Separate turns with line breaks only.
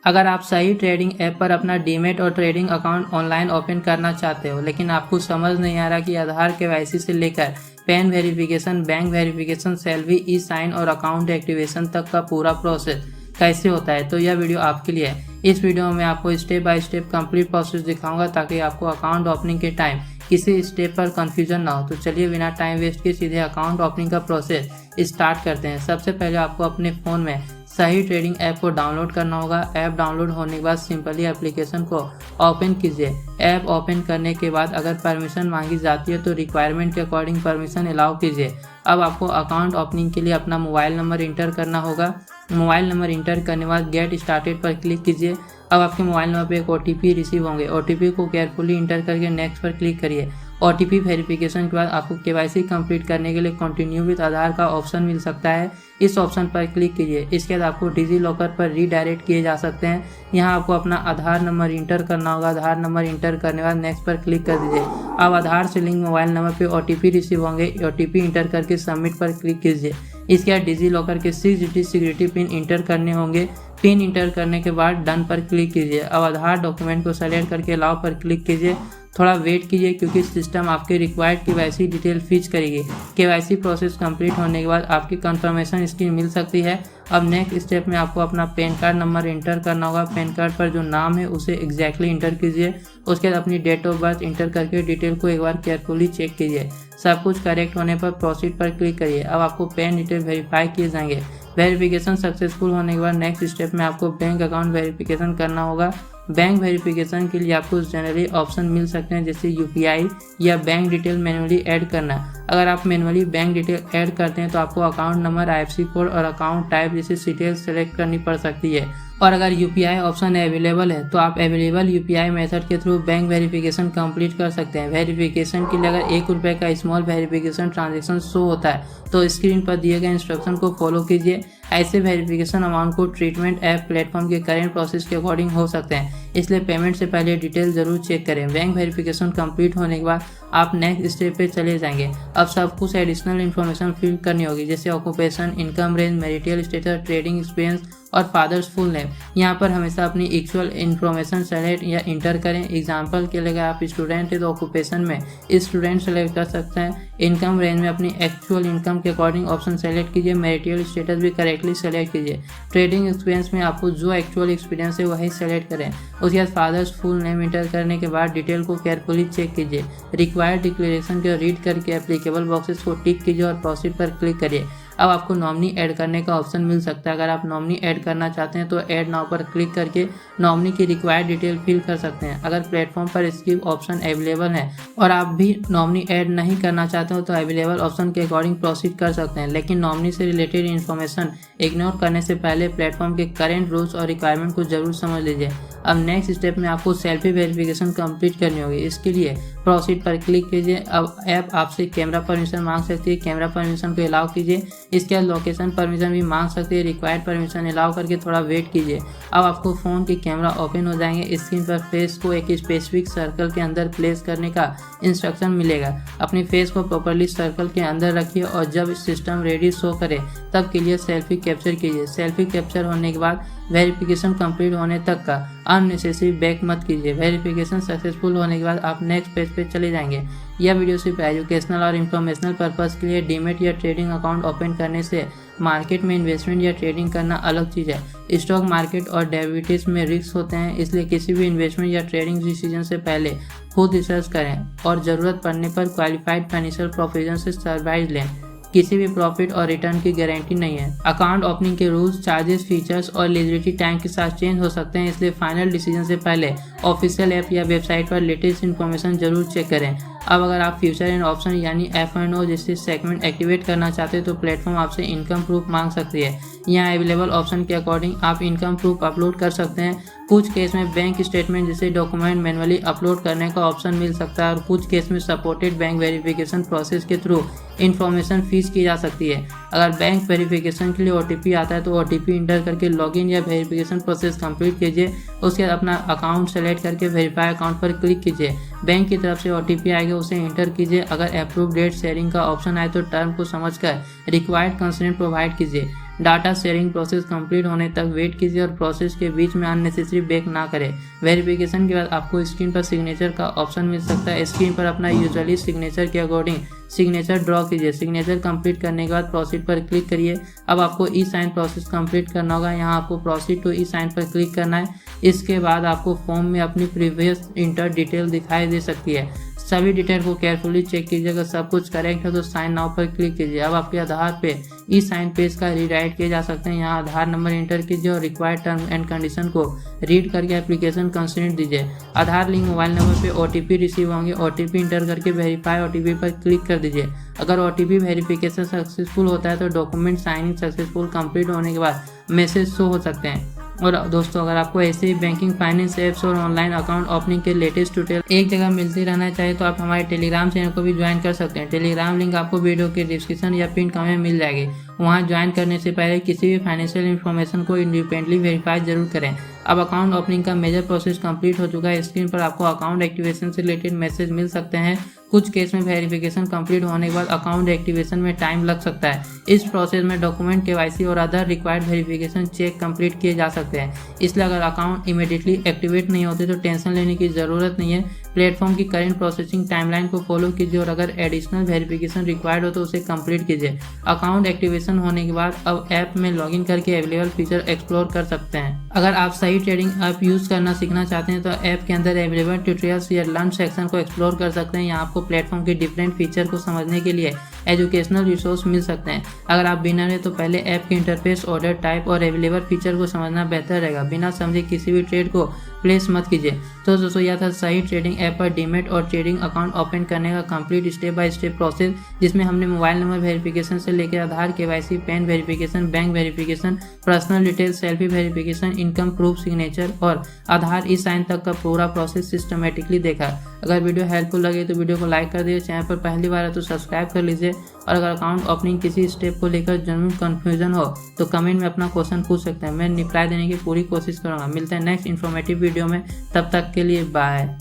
अगर आप सही ट्रेडिंग ऐप पर अपना डीमैट और ट्रेडिंग अकाउंट ऑनलाइन ओपन करना चाहते हो लेकिन आपको समझ नहीं आ रहा कि आधार केवाईसी से लेकर PAN verification, bank verification, salary e sign और अकाउंट एक्टिवेशन तक का पूरा प्रोसेस कैसे होता है, तो यह वीडियो आपके लिए है। इस वीडियो में आपको step by step complete process दिखाऊंगा ताकि आपको अकाउंट ओपनिंग के टाइम किसी स्टेप पर कंफ्यूजन ना हो। तो चलिए बिना टाइम वेस्ट किए सीधे अकाउंट ओपनिंग का प्रोसेस स्टार्ट करते हैं। सबसे पहले आपको अपने फ़ोन में सही ट्रेडिंग ऐप को डाउनलोड करना होगा। ऐप डाउनलोड होने के बाद सिंपली एप्लीकेशन को ओपन कीजिए। ऐप ओपन करने के बाद अगर परमिशन मांगी जाती है तो रिक्वायरमेंट के अकॉर्डिंग परमिशन अलाउ कीजिए। अब आपको अकाउंट ओपनिंग के लिए अपना मोबाइल नंबर इंटर करना होगा। मोबाइल नंबर इंटर करने के बाद गेट स्टार्टेड पर क्लिक कीजिए। अब आपके मोबाइल नंबर पे एक OTP रिसीव होंगे। OTP को केयरफुली इंटर करके नेक्स्ट पर क्लिक करिए। OTP वेरिफिकेशन के बाद आपको KYC कंप्लीट करने के लिए कंटिन्यू विद आधार का ऑप्शन मिल सकता है। इस ऑप्शन पर क्लिक कीजिए। इसके बाद आपको डिजी लॉकर पर रीडायरेक्ट किए जा सकते हैं। यहाँ आपको अपना आधार नंबर इंटर करना होगा। आधार नंबर इंटर करने के बाद नेक्स्ट पर क्लिक कर दीजिए। अब आधार से लिंक मोबाइल नंबर पे OTP रिसीव होंगे। OTP इंटर करके सबमिट पर क्लिक कीजिए। इसके बाद डिजी लॉकर के 6 डिजिट सिक्योरिटी पिन इंटर करने होंगे। पिन इंटर करने के बाद डन पर क्लिक कीजिए। अब आधार डॉक्यूमेंट को सेलेक्ट करके अलाउ पर क्लिक कीजिए। थोड़ा वेट कीजिए क्योंकि सिस्टम आपके रिक्वायर्ड KYC डिटेल फीच करेगी। KYC प्रोसेस कंप्लीट होने के बाद आपकी कंफर्मेशन स्क्रीन मिल सकती है। अब नेक्स्ट स्टेप में आपको अपना पैन कार्ड नंबर इंटर करना होगा। पैन कार्ड पर जो नाम है उसे एग्जैक्टली इंटर कीजिए। उसके बाद अपनी डेट ऑफ बर्थ इंटर करके डिटेल को एक बार केयरफुली चेक कीजिए। सब कुछ करेक्ट होने पर प्रोसीड पर क्लिक करिए। अब आपको पैन डिटेल वेरीफाई किए जाएंगे। वेरिफिकेशन सक्सेसफुल होने के बाद नेक्स्ट स्टेप में आपको बैंक अकाउंट वेरिफिकेशन करना होगा। बैंक वेरिफिकेशन के लिए आपको जनरली ऑप्शन मिल सकते हैं जैसे UPI या बैंक डिटेल मैनुअली ऐड करना। अगर आप मैनुअली बैंक डिटेल ऐड करते हैं तो आपको अकाउंट नंबर, IFSC कोड और अकाउंट टाइप जैसी डिटेल्स सेलेक्ट करनी पड़ सकती है। और अगर UPI ऑप्शन अवेलेबल है तो आप अवेलेबल UPI मेथड के थ्रू बैंक वेरिफिकेशन कंप्लीट कर सकते हैं। वेरिफिकेशन के लिए अगर ₹1 का स्मॉल वेरिफिकेशन ट्रांजेक्शन शो होता है तो स्क्रीन पर दिए गए इंस्ट्रक्शन को फॉलो कीजिए। ऐसे वेरिफिकेशन अमाउंट को ट्रीटमेंट ऐप प्लेटफॉर्म के करेंट प्रोसेस के अकॉर्डिंग हो सकते हैं, इसलिए पेमेंट से पहले डिटेल जरूर चेक करें। बैंक वेरिफिकेशन कंप्लीट होने के बाद आप नेक्स्ट स्टेप पे चले जाएंगे। अब सब कुछ एडिशनल इन्फॉर्मेशन फिल करनी होगी जैसे occupation, income range, marital status, trading experience और फादर्स फुल नेम। यहाँ पर हमेशा अपनी एक्चुअल इन्फॉर्मेशन सेलेक्ट या इंटर करें। एग्जांपल के लिए अगर आप स्टूडेंट हैं तो ऑक्यूपेशन में स्टूडेंट सेलेक्ट कर सकते हैं। इनकम रेंज में अपनी एक्चुअल इनकम के अकॉर्डिंग ऑप्शन सेलेक्ट कीजिए। मैरिटल स्टेटस भी करेक्टली सेलेक्ट कीजिए। ट्रेडिंग एक्सपीरियंस में आपको जो एक्चुअल एक्सपीरियंस है वही सेलेक्ट करें। उसके बाद फादर्स फुल नेम इंटर करने के बाद डिटेल को केयरफुली चेक कीजिए। रिक्वायर्ड डिक्लेरेशन को रीड करके एप्लीकेबल बॉक्सेस को टिक कीजिए और प्रोसीड पर क्लिक करिए। अब आपको नॉमिनी ऐड करने का ऑप्शन मिल सकता है। अगर आप नॉमिनी ऐड करना चाहते हैं तो ऐड नाउ पर क्लिक करके नॉमिनी की रिक्वायर्ड डिटेल फिल कर सकते हैं। अगर प्लेटफॉर्म पर इसकी ऑप्शन अवेलेबल है और आप भी नॉमिनी ऐड नहीं करना चाहते हो तो अवेलेबल ऑप्शन के अकॉर्डिंग प्रोसीड कर सकते हैं, लेकिन नॉमिनी से रिलेटेड इन्फॉर्मेशन इग्नोर करने से पहले प्लेटफॉर्म के करेंट रूल्स और रिक्वायरमेंट को जरूर समझ लीजिए। अब नेक्स्ट स्टेप में आपको सेल्फी वेरिफिकेशन कंप्लीट करनी होगी। इसके लिए प्रोसीड पर क्लिक कीजिए। अब ऐप आपसे कैमरा परमिशन मांग सकती है, कैमरा परमिशन को अलाउ कीजिए। इसके बाद लोकेशन परमिशन भी मांग सकती है, रिक्वायर्ड परमिशन अलाउ करके थोड़ा वेट कीजिए। अब आपको फ़ोन की कैमरा ओपन हो जाएंगे। स्क्रीन पर फेस को एक स्पेसिफिक सर्कल के अंदर प्लेस करने का इंस्ट्रक्शन मिलेगा। अपनी फेस को प्रॉपरली सर्कल के अंदर रखिए और जब सिस्टम रेडी शो करे तब के लिए सेल्फी कैप्चर कीजिए। सेल्फी कैप्चर होने के बाद वेरिफिकेशन कंप्लीट होने तक का अननेसेसरी बैक मत कीजिए। वेरिफिकेशन सक्सेसफुल होने के बाद आप नेक्स्ट पेज पे चले जाएंगे। यह वीडियो सिर्फ एजुकेशनल और इन्फॉर्मेशनल पर्पस के लिए। डीमैट या ट्रेडिंग अकाउंट ओपन करने से मार्केट में इन्वेस्टमेंट या ट्रेडिंग करना अलग चीज़ है। स्टॉक मार्केट और डेरिवेटिव्स में रिस्क होते हैं, इसलिए किसी भी इन्वेस्टमेंट या ट्रेडिंग डिसीजन से पहले खुद रिसर्च करें और ज़रूरत पड़ने पर क्वालिफाइड फाइनेंशियल प्रोफेशनल से एडवाइस लें। किसी भी प्रॉफिट और रिटर्न की गारंटी नहीं है। अकाउंट ओपनिंग के रूल्स, चार्जेस, फीचर्स और लिक्विडिटी टाइम के साथ चेंज हो सकते हैं, इसलिए फाइनल डिसीजन से पहले ऑफिशियल ऐप या वेबसाइट पर लेटेस्ट इन्फॉर्मेशन जरूर चेक करें। अब अगर आप फ्यूचर एंड ऑप्शन यानी F&O जैसे सेगमेंट एक्टिवेट करना चाहते हैं तो प्लेटफॉर्म आपसे इनकम प्रूफ मांग सकती है। यहाँ अवेलेबल ऑप्शन के अकॉर्डिंग आप इनकम प्रूफ अपलोड कर सकते हैं। कुछ केस में बैंक स्टेटमेंट जैसे डॉक्यूमेंट मैनुअली अपलोड करने का ऑप्शन मिल सकता है और कुछ केस में सपोर्टेड बैंक वेरिफिकेशन प्रोसेस के थ्रू इन्फॉर्मेशन फीस की जा सकती है। अगर बैंक वेरिफिकेशन के लिए OTP आता है तो OTP इंटर करके लॉगिन या वेरिफिकेशन प्रोसेस कंप्लीट कीजिए। उसके बाद अपना अकाउंट सेलेक्ट करके वेरीफाई अकाउंट पर क्लिक कीजिए। बैंक की तरफ से OTP आएगा, उसे इंटर कीजिए। अगर अप्रूव डेट शेयरिंग का ऑप्शन आए तो टर्म को समझकर रिक्वायर्ड कंसेंट प्रोवाइड कीजिए। डाटा शेयरिंग प्रोसेस कंप्लीट होने तक वेट कीजिए और प्रोसेस के बीच में अननेसेसरी ब्रेक ना करें। वेरिफिकेशन के बाद आपको स्क्रीन पर सिग्नेचर का ऑप्शन मिल सकता है। स्क्रीन पर अपना यूजुअली सिग्नेचर के अकॉर्डिंग सिग्नेचर ड्रॉ कीजिए। सिग्नेचर कंप्लीट करने के बाद प्रोसीड पर क्लिक करिए। अब आपको ई साइन प्रोसेस कंप्लीट करना होगा। यहाँ आपको प्रोसीड टू ई साइन पर क्लिक करना है। इसके बाद आपको फॉर्म में अपनी प्रीवियस इंटर डिटेल दिखाई दे सकती है। सभी डिटेल को केयरफुली चेक कीजिए। अगर सब कुछ करेक्ट है तो साइन नाउ पर क्लिक कीजिए। अब आपके आधार पे ई साइन पेज का रीराइट किए जा सकते हैं। यहाँ आधार नंबर इंटर कीजिए और रिक्वायर्ड टर्म एंड कंडीशन को रीड करके एप्लीकेशन कंसेंट दीजिए। आधार लिंक मोबाइल नंबर पे ओटीपी रिसीव होंगे। ओटीपी इंटर करके वेरीफाई ओटीपी पर क्लिक कर दीजिए। अगर ओटीपी वेरिफिकेशन सक्सेसफुल होता है तो डॉक्यूमेंट साइनिंग सक्सेसफुल कंप्लीट होने के बाद मैसेज शो हो सकते हैं। और दोस्तों, अगर आपको ऐसे ही बैंकिंग, फाइनेंस ऐप्स और ऑनलाइन अकाउंट ओपनिंग के लेटेस्ट ट्यूटोरियल एक जगह मिलती रहना चाहिए तो आप हमारे टेलीग्राम चैनल को भी ज्वाइन कर सकते हैं। टेलीग्राम लिंक आपको वीडियो के डिस्क्रिप्शन या पिन कमेंट में मिल जाएगी। वहां ज्वाइन करने से पहले किसी भी फाइनेंशियल इन्फॉर्मेशन को इंडिपेंडेंटली वेरीफाई जरूर करें। अब अकाउंट ओपनिंग का मेजर प्रोसेस कंप्लीट हो चुका है। स्क्रीन पर आपको अकाउंट एक्टिवेशन से रिलेटेड मैसेज मिल सकते हैं। कुछ केस में वेरिफिकेशन कंप्लीट होने के बाद अकाउंट एक्टिवेशन में टाइम लग सकता है। इस प्रोसेस में डॉक्यूमेंट, केवाईसी और other required verification check complete किए जा सकते हैं। इसलिए अगर अकाउंट इमीडिएटली एक्टिवेट नहीं होते तो टेंशन लेने की ज़रूरत नहीं है। प्लेटफॉर्म की करंट प्रोसेसिंग टाइमलाइन को फॉलो कीजिए और अगर एडिशनल वेरिफिकेशन रिक्वायर्ड हो तो उसे कंप्लीट कीजिए। अकाउंट एक्टिवेशन होने के बाद अब ऐप में लॉगिन करके अवेलेबल फीचर एक्सप्लोर कर सकते हैं। अगर आप सही ट्रेडिंग ऐप यूज़ करना सीखना चाहते हैं तो ऐप के अंदर अवेलेबल ट्यूटोरियल्स या लर्न सेक्शन को एक्सप्लोर कर सकते हैं। यहाँ आपको प्लेटफॉर्म के डिफरेंट फीचर को समझने के लिए एजुकेशनल रिसोर्स मिल सकते हैं। अगर आप बिगिनर हैं तो पहले ऐप के इंटरफेस, ऑर्डर टाइप और अवेलेबल फीचर को समझना बेहतर रहेगा। बिना समझे किसी भी ट्रेड को प्लेस मत कीजिए। तो दोस्तों, यह था सही ट्रेडिंग ऐप पर डीमेट और ट्रेडिंग अकाउंट ओपन करने का complete step by step process, जिसमें हमने मोबाइल नंबर वेरिफिकेशन से लेकर Aadhaar, KYC, PAN verification, bank verification, personal detail, selfie verification, income proof, signature और आधार ई साइन तक का पूरा प्रोसेस सिस्टमेटिकली देखा। अगर वीडियो हेल्पफुल लगे तो वीडियो को लाइक कर दीजिए। चैनल पर पहली बार है तो सब्सक्राइब कर लीजिए। और अगर अकाउंट ओपनिंग किसी स्टेप को लेकर जरूर कंफ्यूजन हो तो कमेंट में अपना क्वेश्चन पूछ सकते हैं। मैं रिप्लाई देने की पूरी कोशिश करूंगा। मिलते हैं नेक्स्ट इन्फॉर्मेटिव वीडियो में, तब तक के लिए बाय।